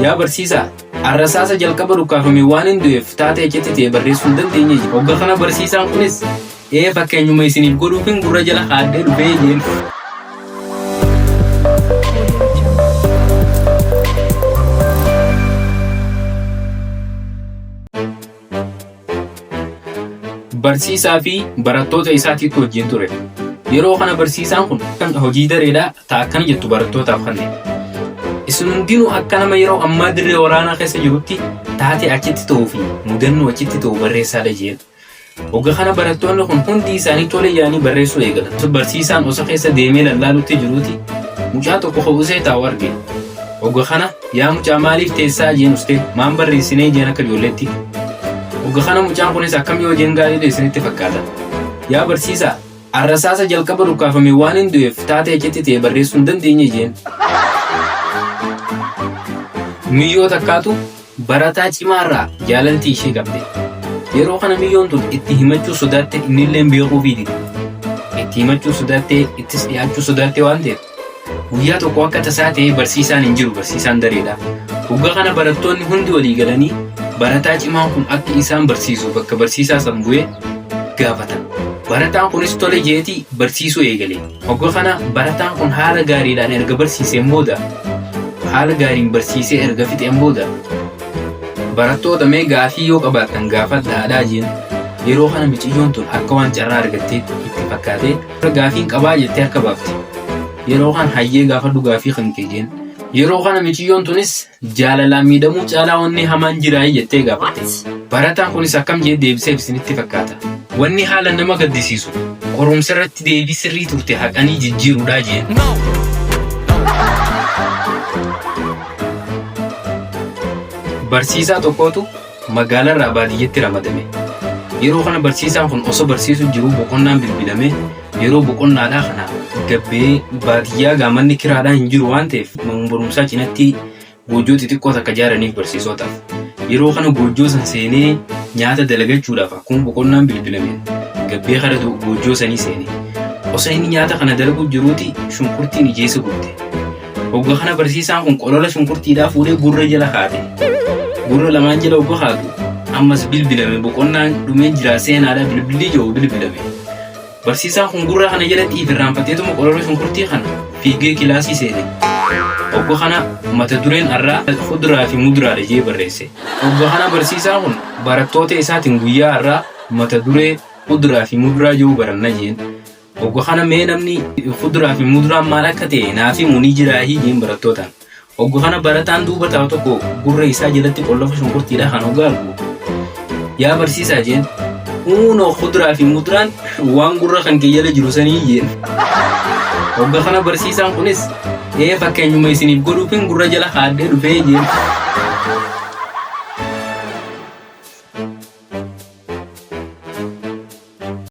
Yaa barsiisaa, arrasaasa jalqaba dhukkaafame waan hin du'eef taatee achitti ta'e barreessuu hin dandeenye jira. Hogga kana barsiisaan kunis fakkeenyuma isiniif godhuufin gurra jala haadhee dhufee jeen. Barsiisaa fi barattoota isaatiitu wajjin ture. Yeroo kana barsiisaan kun kan hojii dareedhaa ta'a akkana jettu barattootaaf kanneen. Isin hundinuu akka nama yeroo ammaa dirree waraanaa keessa jirutti taatee achitti ta'uu fi mudannoo achitti ta'u barreessaadha jeen. Hogga kana barattoonni kun hundi isaanii tole yaanii barreessuu eegalan. Barsiisaan osoo keessa deemee lallaalutti jiruuti mucaa tokko ho'usee taa'u arge. Hogga kana yaa mucaa maaliif teessaa jeen ustee maan barreessinee jeen akka ijoolleetti. Hogga kana mucaan kunis akkam yoo jeen gaariidha isinitti fakkaata. Yaa barsiisaa, arrasaasa jalqaba dhukkaafame waan hin du'eef taatee achitti ta'e barreessuu hin dandeenye jeen. Miyyoo takkaatu barataa cimaarraa jaalaltii ishee qabde. Yeroo kana miyyoon tun itti himachuu sodaatte innillee beekuufiiti. Itti himachuu sodaattee ittis dhiyaachuu sodaatte waan ta'eef guyyaa tokko akka tasaa ta'ee barsiisaan hin jiru barsiisaan dareedha. Hogga kana barattoonni hundi walii galanii barataa cimaan kun akka isaan barsiisu bakka barsiisaa san bu'ee gaafatan. Barataan kunis tole jeetii barsiisuu eegale. Hogga kana barataan kun haala gaariidhaan erga barsiiseen booda haala gaariin barsiisee erga fixeen booda barattoota mee gaafii yoo qabaatan gaafadhaadhaa jeen. Yeroo kana miciyyoon tun akka waan carraa argattee itti fakkaatee gaafiin qabaa jettee harka baafte. Yeroo kana hayyee gaafadhu gaafii kan kee jeen. Yeroo kana miciyyoon tunis jaalalaan miidhamuu caalaa wanni hamaan jiraayii jettee gaafatte. Barataan kunis akkam jee deebiseef isinitti fakkaata. Wanni haala nama gaddisiisu qorumsa irratti deebii sirrii turte haqanii jijjiiruudhaa jeen. Barsiisaa tokkootu magaalarraa baadiyyaatti ramadame. Yeroo kana barsiisaan kun osoo barsiisuu jiru boqonnaan bilbilame. Yeroo boqonnaadhaa kana gabbee baadiyyaa gaamanni kiraadhaan hin jiru waan ta'eef barumsaa cinatti goojjoo xixiqqoo takka ijaaraniif barsiisotaaf. Yeroo kana goojjoo san seenee nyaata dalagachuudhaaf akkuma boqonnaan bilbilame gabbee kana goojjoo sanii seenee. Osoo inni nyaata kana dalagu jiruuti shunkurtiin ijeessa gubte. Hogga kana barsiisaan kun qolola shunkurtiidhaa fuudhee gurra jala kaate. Gurra lamaan jala hogga kaatu ammas bilbilame boqonnaan dhumee jira seenaadhaa bilbilli jiru bilbilame. Barsiisaan kun gurra kana jalatti irraanfateetuma qolola shunkurtii kana fiigee kilaasii seene. Hogga kana mata dureen irraa fuduraa fi muduraadha jee barreesse. Hogga kana barsiisaan kun barattoota isaatiin guyyaa irraa mata duree fuduraa fi muduraa jiru baranna jeen. Hogga kana mee namni fuduraa fi muduraan maal akka ta'e naafi munii jiraahii jeen barattootaan. Hogga kana barataan duuba taa'u tokko gurra isaa jalatti qolofa shunkurtiidha kan hogga argu. Yaa barsiisaa jeen. Uunoo fuduraa fi muduraan waan gurra kan kee jala jiru sanii jeen. Hogga kana barsiisaan kunis fakkeenyuma isiniif godhuufin gurra jala haadhee dhufee jeen.